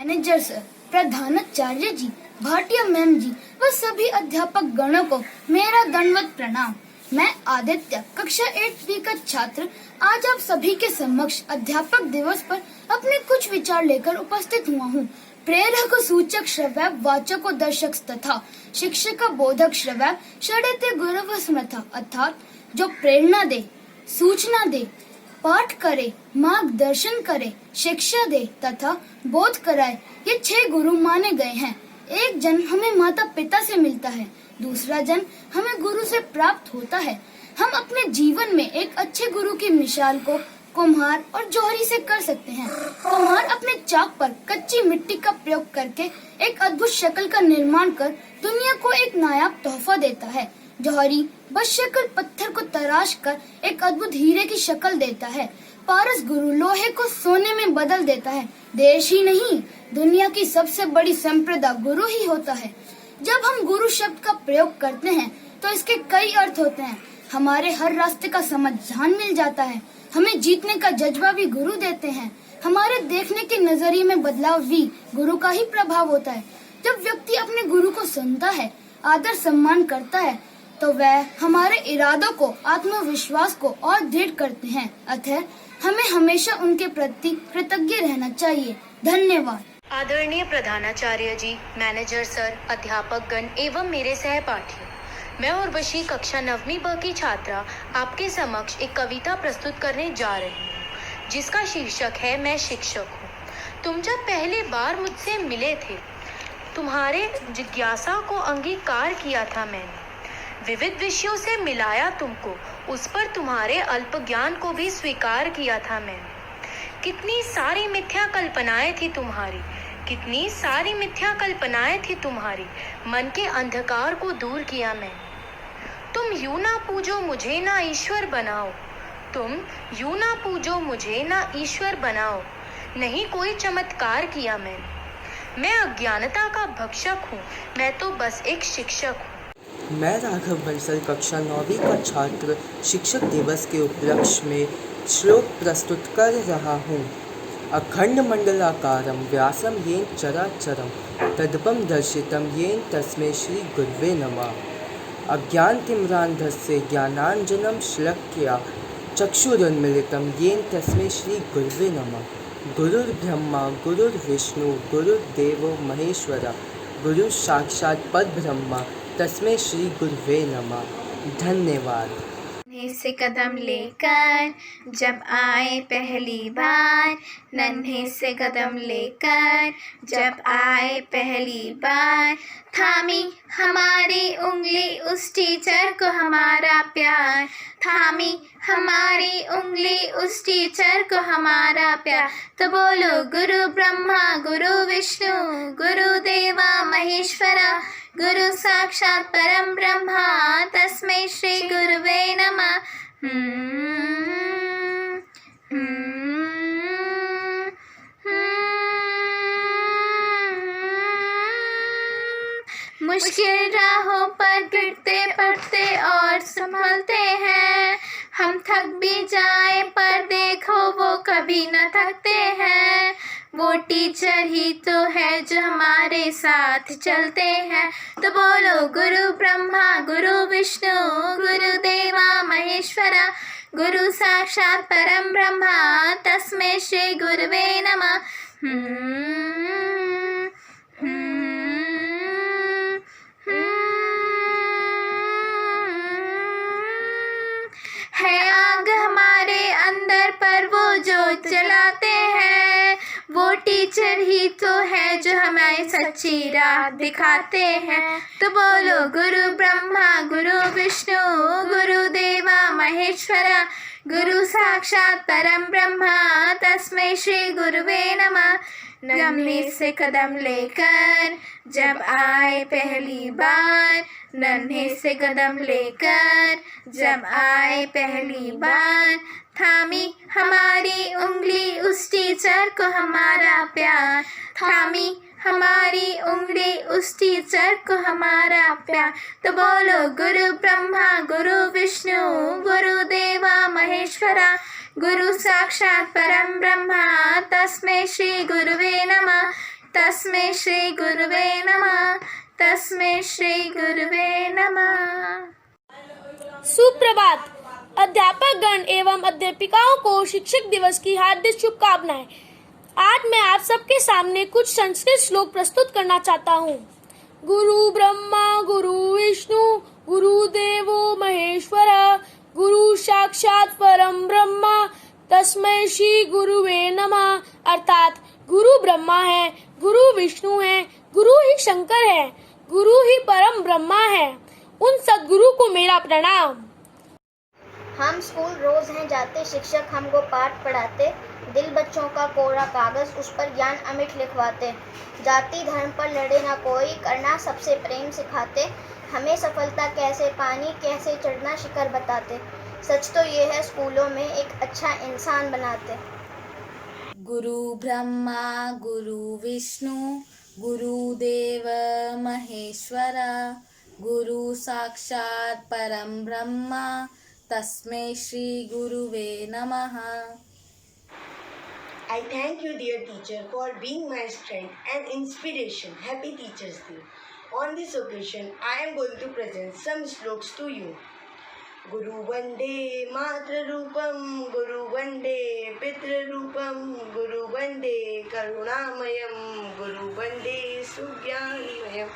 Manager sir, प्रधानाचार्य जी, Bhatia ma'am जी व सभी अध्यापक गणों को मेरा दंडवत प्रणाम। मैं आदित्य, कक्षा 8B का छात्र, आज आप सभी के समक्ष अध्यापक दिवस पर अपने कुछ विचार लेकर उपस्थित हुआ हूँ। प्रेरक सूचक श्रव्य, वाचक दर्शक तथा शिक्षक बोधक श्रव्य, षडेते गुरव स्मृता, अर्थात जो प्रेरणा दे, सूचना दे, पाठ करे, मार्गदर्शन करे, शिक्षा दे तथा बोध कराए, ये 6 गुरु माने गए हैं। एक जन्म हमें माता पिता से मिलता है, दूसरा जन्म हमें गुरु से प्राप्त होता है। हम अपने जीवन में एक अच्छे गुरु की मिसाल को कुम्हार और जौहरी से कर सकते हैं। कुम्हार अपने चाक पर कच्ची मिट्टी का प्रयोग करके एक अद्भुत शक्ल का निर्माण कर दुनिया को एक नायाब तोहफा देता है। जौहरी बशक्ल पत्थर को तराश कर एक अद्भुत हीरे की शक्ल देता है। पारस गुरु लोहे को सोने में बदल देता है। देश ही नहीं, दुनिया की सबसे बड़ी संप्रदा गुरु ही होता है। जब हम गुरु शब्द का प्रयोग करते हैं तो इसके कई अर्थ होते हैं। हमारे हर रास्ते का समाधान मिल जाता है। हमें जीतने का जज्बा भी गुरु देते हैं। हमारे देखने के नजरिए में बदलाव भी गुरु का ही प्रभाव होता है। जब व्यक्ति अपने गुरु को सुनता है, आदर सम्मान करता है, तो वह हमारे इरादों को, आत्मविश्वास को और दृढ़ करते हैं। अतः हमें हमेशा उनके प्रति कृतज्ञ रहना चाहिए। धन्यवाद। आदरणीय प्रधानाचार्य जी, मैनेजर सर, अध्यापक गण एवं मेरे सहपाठी, मैं उर्वशी कक्षा 9वीं ब की छात्रा आपके समक्ष एक कविता प्रस्तुत करने जा रही हूँ, जिसका शीर्षक है मैं शिक्षक हूँ। तुम जब पहली बार मुझसे मिले थे, तुम्हारे जिज्ञासा को अंगीकार किया था मैंने। विविध विषयों से मिलाया तुमको, उस पर तुम्हारे अल्प ज्ञान को भी स्वीकार किया था मैंने। कितनी सारी मिथ्या कल्पनाएं थी तुम्हारी, कितनी सारी मिथ्या कल्पनाएं थी तुम्हारी, मन के अंधकार को दूर किया मैंने। तुम यूं ना पूजो मुझे ना ईश्वर बनाओ, तुम यूं ना पूजो मुझे ना ईश्वर बनाओ, नहीं कोई चमत्कार किया मैंने। मैं अज्ञानता का भक्षक हूँ, मैं तो बस एक शिक्षक हूँ। मैं राघव बंसल कक्षा 9वीं का छात्र शिक्षक दिवस के उपलक्ष्य में श्लोक प्रस्तुत कर रहा हूँ। अखंड मंडलाकारं व्यासं येन चराचरं तद्पं दर्शितं येन तस्मै श्री गुरुवे नमः। अज्ञानतिमिरान्धस्य ज्ञानाञ्जनं श्लाघ्य चक्षुरुन्मीलितं येन तस्मै श्री गुरुवे नमः। गुरुर्ब्रह्मा गुरुर्विष्णु गुरुर्देवो महेश्वरः, गुरु साक्षात् परब्रह्म तस्मै श्री गुरुवे नमः। धन्यवाद। नन्हे से कदम लेकर जब आए पहली बार, नन्हे से कदम लेकर जब आए पहली बार, थामी हमारी उंगली उस टीचर को हमारा प्यार, थामी हमारी उंगली उस टीचर को हमारा प्यार। तो बोलो गुरु ब्रह्मा गुरु विष्णु गुरु देवा महेश्वरा, गुरु साक्षात परम ब्रह्मा तस्मै श्री गुरुवे नमः। मुश्किल राहों पर गिरते पड़ते और संभलते हैं, हम थक भी जाए पर देखो वो कभी न थकते हैं। वो टीचर ही तो है जो हमारे साथ चलते हैं। तो बोलो गुरु ब्रह्मा गुरु विष्णु गुरु देवा महेश्वरा, गुरु साक्षात परम ब्रह्मा तस्मै श्री गुरुवे नमः। है आग हमारे अंदर पर वो जो जलाते हैं, वो टीचर ही तो है जो हमें सच्ची राह दिखाते हैं। तो बोलो गुरु ब्रह्मा गुरु विष्णु गुरु देवा महेश्वरा, गुरु साक्षात परम ब्रह्मा तस्मै श्री गुरुवे नमः। नन्हे से कदम लेकर जब आए पहली बार, नन्हे से कदम लेकर जब आए पहली बार, थामी हमारी उंगली उस टीचर को हमारा प्यार, थामी हमारी उंगली उस टीचर को हमारा प्यार। तो बोलो गुरु ब्रह्मा गुरु विष्णु गुरु देवा महेश्वरा, गुरु साक्षात परम ब्रह्मा तस्मै श्री गुरुवे नमः। तस्मै श्री गुरुवे नमः, तस्मै श्री गुरुवे नमः। सुप्रभात। अध्यापक गण एवं अध्यापिकाओं को शिक्षक दिवस की हार्दिक शुभकामनाएं। आज मैं आप सबके सामने कुछ संस्कृत श्लोक प्रस्तुत करना चाहता हूँ। गुरु ब्रह्मा गुरु विष्णु गुरु देवो महेश्वर गुरु साक्षात परम ब्रह्मा तस्मै श्री गुरुवे नमः। अर्थात गुरु ब्रह्मा है, गुरु विष्णु है, गुरु ही शंकर है, गुरु ही परम ब्रह्मा है। उन सद्गुरु को मेरा प्रणाम। हम स्कूल रोज हैं जाते, शिक्षक हमको पाठ पढ़ाते, दिल बच्चों का कोरा कागज उस पर ज्ञान अमिट लिखवाते। जाति धर्म पर लड़े ना कोई, करना सबसे प्रेम सिखाते, हमें सफलता कैसे पानी कैसे चढ़ना शिखर बताते। सच तो ये है स्कूलों में एक अच्छा इंसान बनाते। गुरु ब्रह्मा गुरु विष्णु गुरुदेव महेश्वर गुरु साक्षात परम ब्रह्मा तस्मै श्री गुरुवे नमः। I thank you, dear teacher, for being my strength and inspiration. Happy Teachers' Day. On this occasion, I am going to present some sloks to you. Guru Vande Matra Rupam, Guru Vande Pitra Rupam, Guru Vande Karunamayam, Guru Vande Sugyanayam,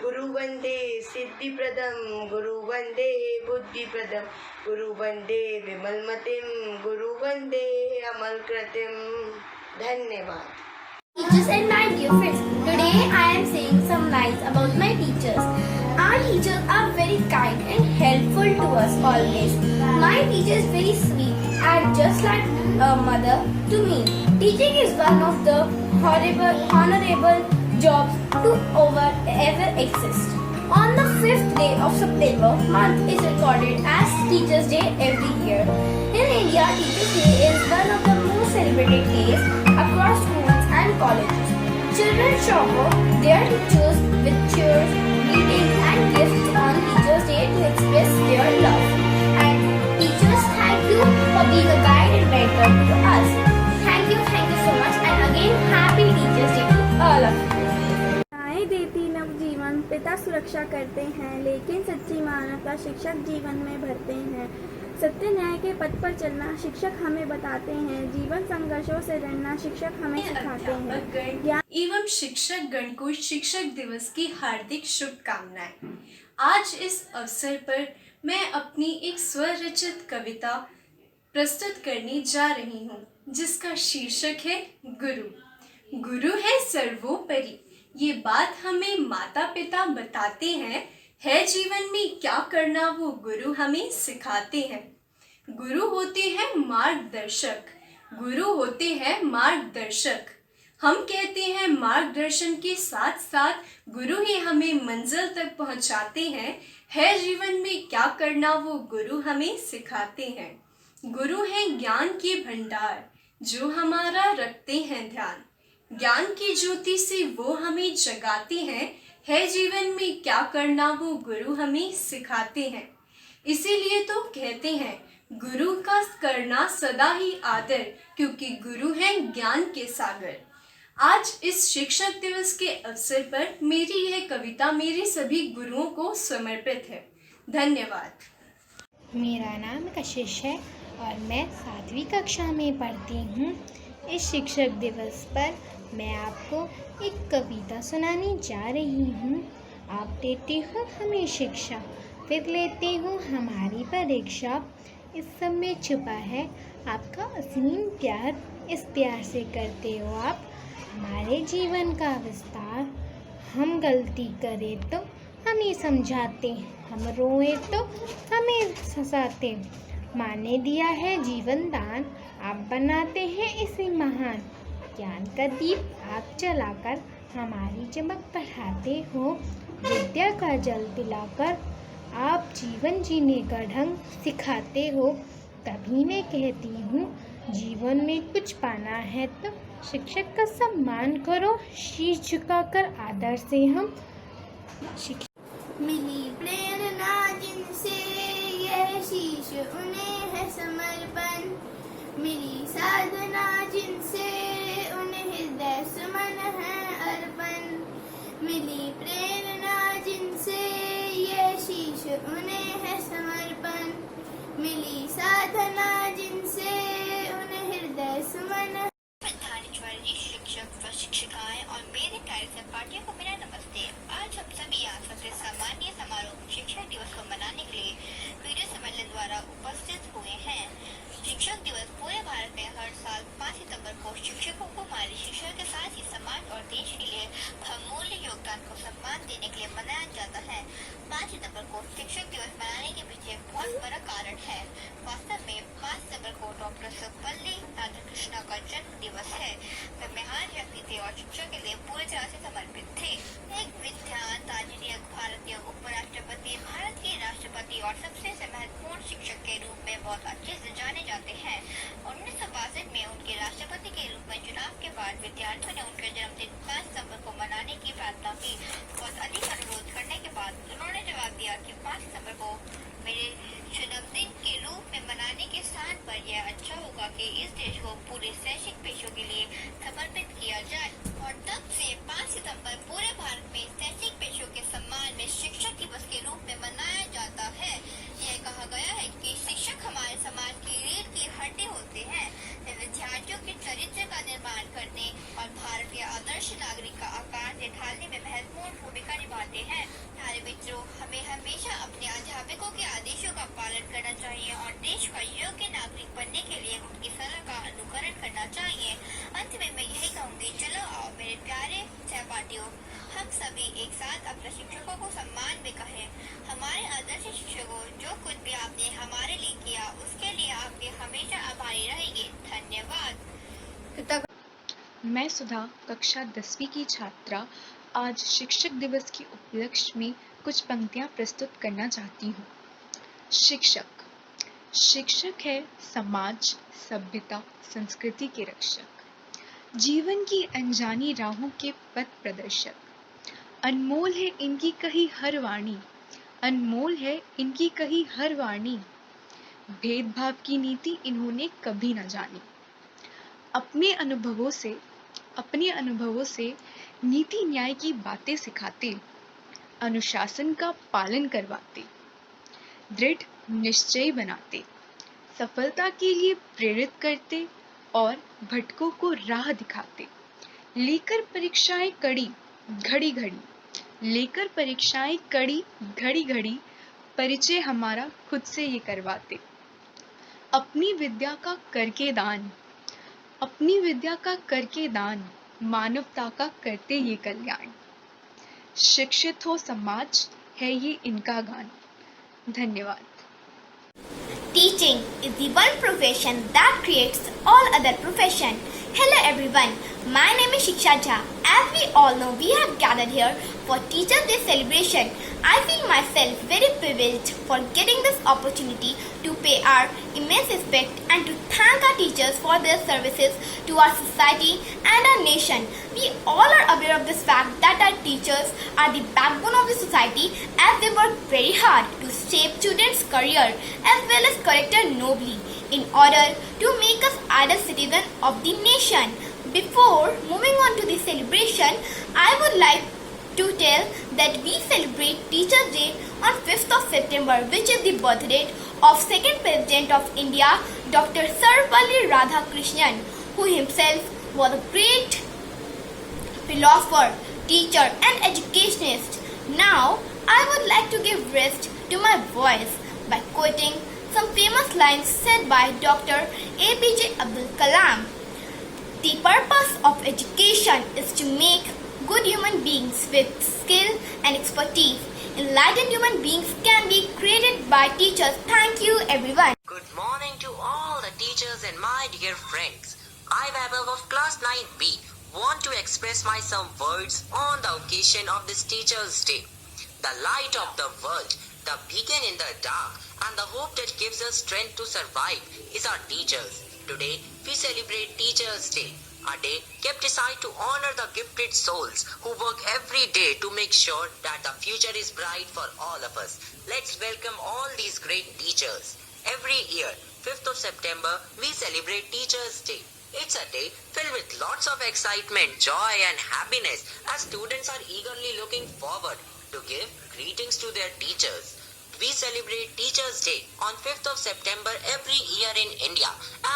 Guru Vande Siddhi Pradam, Guru Vande Buddhi Pradam, Guru Vande Vimalmatim, Guru Vande Amal Kratim. Dhanyavad. Teachers and my dear friends, today I am saying some lines about my teachers. Our teachers are very kind and helpful to us always. My teacher is very sweet and just like a mother to me. Teaching is one of the honorable jobs to ever exist. On the 5th day of September month is recorded as Teachers' Day every year. In India, Teachers' Day is one of the most celebrated days across schools and colleges. Children shower their teachers with cheers, greetings and gifts on Teachers' Day to express their love. And teachers, thank you for being a guide and mentor to us. Thank you so much, and again Happy Teachers' Day to all of you. माताएं देती नवजीवन, पिता सुरक्षा करते हैं, लेकिन सच्ची मानवता शिक्षक जीवन में भरते हैं। सत्य न्याय के पथ पर चलना शिक्षक हमें बताते हैं, जीवन संघर्षों से लड़ना शिक्षक हमें सिखाते हैं। एवं शिक्षक गण को शिक्षक दिवस की हार्दिक शुभकामनाएं। आज इस अवसर पर मैं अपनी एक स्वरचित कविता प्रस्तुत करने जा रही हूँ, जिसका शीर्षक है गुरु। गुरु है सर्वोपरि, ये बात हमें माता पिता बताते हैं, है जीवन में क्या करना वो गुरु हमें सिखाते हैं। गुरु होते हैं मार्गदर्शक, गुरु होते हैं मार्गदर्शक। हम कहते हैं मार्गदर्शन के साथ साथ गुरु ही हमें मंजिल तक पहुंचाते हैं, है जीवन में क्या करना वो गुरु हमें सिखाते हैं। गुरु है ज्ञान के भंडार, जो हमारा रखते हैं ध्यान, ज्ञान की ज्योति से वो हमें जगाते हैं, है जीवन में क्या करना वो गुरु हमें सिखाते हैं। इसीलिए तो कहते हैं गुरु का करना सदा ही आदर, क्योंकि गुरु है ज्ञान के सागर। आज इस शिक्षक दिवस के अवसर पर मेरी यह कविता मेरे सभी गुरुओं को समर्पित है। धन्यवाद। मेरा नाम कशिश है और मैं 7वीं कक्षा में पढ़ती हूँ। इस शिक्षक दिवस पर मैं आपको एक कविता सुनाने जा रही हूँ। आप देते हो हमें शिक्षा, फिर लेते हो हमारी परीक्षा। इस सब में छुपा है आपका असीम प्यार, इस प्यार से करते हो आप हमारे जीवन का विस्तार। हम गलती करें तो हमें समझाते, हम रोए तो हमें हंसाते। माँ ने दिया है जीवन दान, आप बनाते हैं इसे महान। ज्ञान का दीप आप जलाकर हमारी चमक बढ़ाते हो। विद्या का जल पिलाकर आप जीवन जीने का ढंग सिखाते हो। तभी मैं कहती हूँ जीवन में कुछ पाना है तो शिक्षक का सम्मान करो, शीश झुकाकर आदर से हम मिली प्रेरणा जिनसे यह शीश उन्हें है समर्पण, मिली साधना जिनसे उन्हें हृदय सुमन है दिवस पूरे भारत में हर साल 5 सितंबर को शिक्षकों को हमारी शिक्षा के साथ ही समाज और देश के लिए बहुमूल्य योगदान को सम्मान देने के लिए मनाया जाता है। 5 सितंबर को शिक्षक दिवस मनाने के पीछे बहुत बड़ा कारण है। वास्तव में 5 सितंबर को डॉक्टर सर्वपल्ली राधाकृष्णन का जन्म दिवस है। वे महान व्यक्ति थे और शिक्षा के लिए पूरी तरह से समर्पित थे। एक विद्वान, ताजनीय भारतीय उपराष्ट्रपति, भारत के राष्ट्रपति और सबसे महत्वपूर्ण शिक्षक के रूप में बहुत अच्छे से जाने जाते हैं। 1962 में उनके राष्ट्रपति के रूप में चुनाव के बाद विद्यार्थियों ने उनके जन्मदिन 5 सितंबर को मनाने की प्रार्थना की। बहुत अधिक अनुरोध करने के बाद उन्होंने जवाब दिया कि 5 सितंबर को मेरे जन्मदिन के रूप में मनाने के स्थान पर यह अच्छा होगा कि इस देश को पूरे शैक्षिक पेशों के लिए समर्पित किया जाए। और तब से 5 सितंबर पूरे भारत में शैक्षिक पेशों के सम्मान में शिक्षक दिवस के रूप में मनाया जाता है। यह कहा गया है कि शिक्षक हमारे समाज की रीढ़ की हड्डी होते हैं। वे विद्यार्थियों के चरित्र का निर्माण करने और भारत के आदर्श नागरिक का आकार से ढालने में महत्वपूर्ण भूमिका निभाते हैं। हमारे मित्रों, हमें हमेशा अपने अध्यापकों के आदेशों का पालन करना चाहिए और देश का योग्य नागरिक बनने के लिए उनकी सलाह का अनुकरण करना चाहिए। अंत में मैं यही कहूँगी, चलो आओ मेरे प्यारे सहपाठियों, हम सभी एक साथ अपने शिक्षकों को सम्मान में कहें। हमारे आदर्श शिक्षकों, जो कुछ भी आपने हमारे लिए किया उसके लिए आपके हमेशा आभारी रहेंगे। धन्यवाद। मैं सुधा, कक्षा 10वीं की छात्रा, आज शिक्षक दिवस के उपलक्ष्य में कुछ पंक्तियां प्रस्तुत करना चाहती हूँ। शिक्षक है समाज, सभ्यता, संस्कृति के रक्षक, जीवन की अनजानी राहों के पथ प्रदर्शक। अनमोल है इनकी कही हर वाणी, अनमोल है इनकी कही हर वाणी, भेदभाव की नीति इन्होंने कभी न जानी। अपने अनुभवों से नीति न्याय की बातें सिखाते, अनुशासन का पालन करवाते, दृढ़ निश्चय बनाते, सफलता के लिए प्रेरित करते और भटकों को राह दिखाते। लेकर परीक्षाएं कड़ी घड़ी घड़ी, लेकर परीक्षाएं कड़ी घड़ी घड़ी, परिचय हमारा खुद से ये करवाते। अपनी विद्या का करके दान, मानवता का करते ये कल्याण। शिक्षित हो समाज, है ये इनका गान। धन्यवाद। Teaching is the one profession that creates all other profession. Hello everyone, my name is Shiksha Jha. As we all know, we have gathered here for Teachers Day celebration. I feel myself very privileged for getting this opportunity to pay our immense respect and to thank our teachers for their services to our society and our nation. We all are aware of this fact that our teachers are the backbone of the society, as they work very hard to shape students' career as well as character nobly in order to make us ideal citizens of the nation. Before moving on to the celebration, I would like to tell that we celebrate Teachers Day on 5th of September, which is the birthday of second President of India, Dr. Sarvepalli Radhakrishnan, who himself was a great philosopher, teacher and educationist. Now, I would like to give rest to my voice by quoting some famous lines said by Dr. APJ Abdul Kalam. The purpose of education is to make good human beings with skill and expertise. Enlightened human beings can be created by teachers. Thank you, everyone. Good morning to all the teachers and my dear friends. I, Vaibhav of class 9B, want to express my some words on the occasion of this Teachers' Day. The light of the world, the beacon in the dark, and the hope that gives us strength to survive is our teachers. Today, we celebrate Teachers' Day, a day kept aside to honor the gifted souls who work every day to make sure that the future is bright for all of us. Let's welcome all these great teachers. Every year, 5th of September, we celebrate Teachers' Day. It's a day filled with lots of excitement, joy and happiness as students are eagerly looking forward to give greetings to their teachers. We celebrate Teachers' Day on 5th of September every year in India,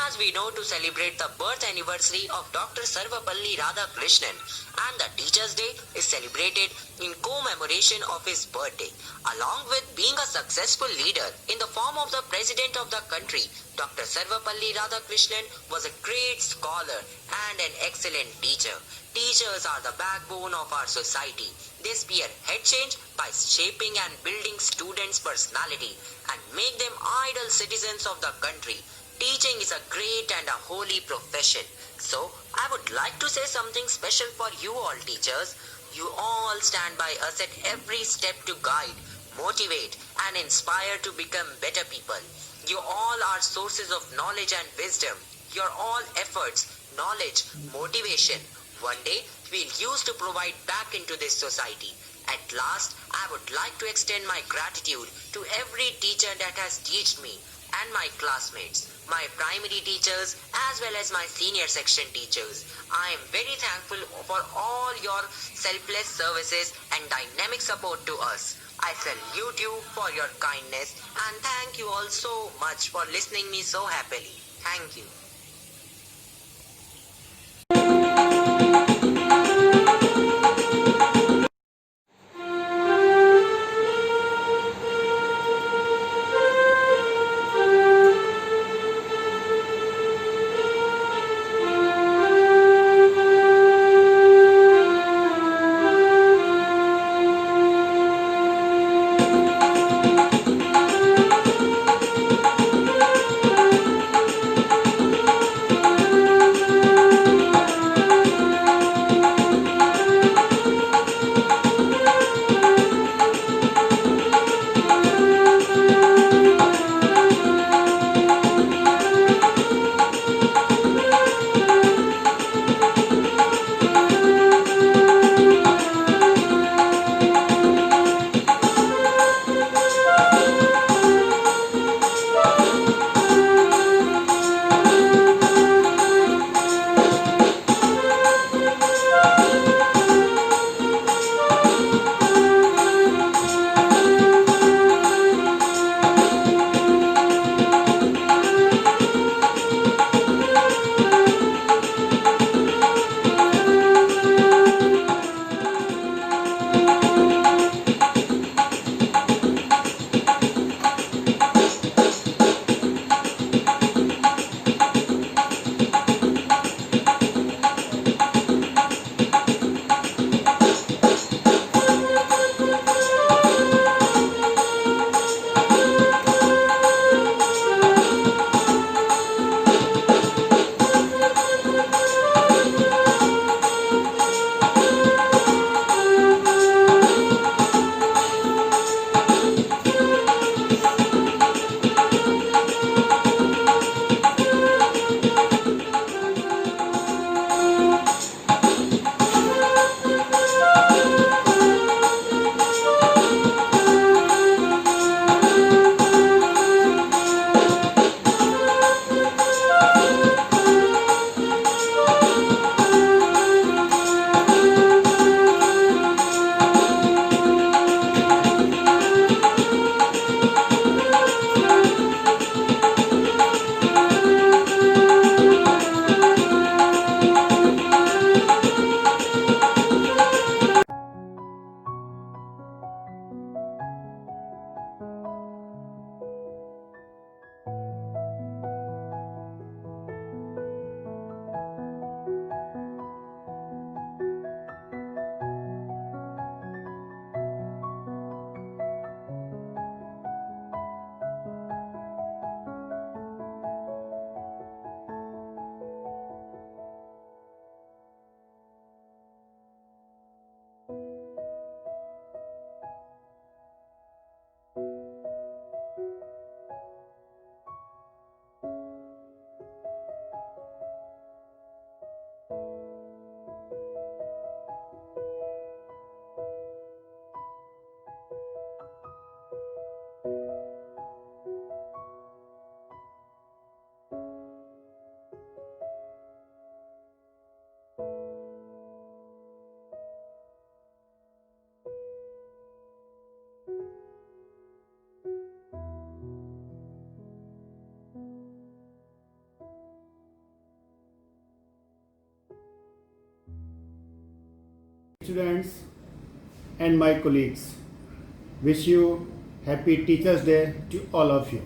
as we know to celebrate the birth anniversary of Dr. Sarvapalli Radhakrishnan, and the Teachers' Day is celebrated in commemoration of his birthday. Along with being a successful leader in the form of the President of the country, Dr. Sarvapalli Radhakrishnan was a great scholar and an excellent teacher. Teachers are the backbone of our society. They spearhead change by shaping and building students' personality and make them ideal citizens of the country. Teaching is a great and a holy profession. So, I would like to say something special for you all teachers. You all stand by us at every step to guide, motivate and inspire to become better people. You all are sources of knowledge and wisdom. Your all efforts, knowledge, motivation, one day we'll use to provide back into this society. At last, I would like to extend my gratitude to every teacher that has taught me and my classmates, my primary teachers as well as my senior section teachers. I am very thankful for all your selfless services and dynamic support to us. I salute you for your kindness and thank you all so much for listening me so happily. Thank you. students and my colleagues. Wish you happy Teachers' Day to all of you.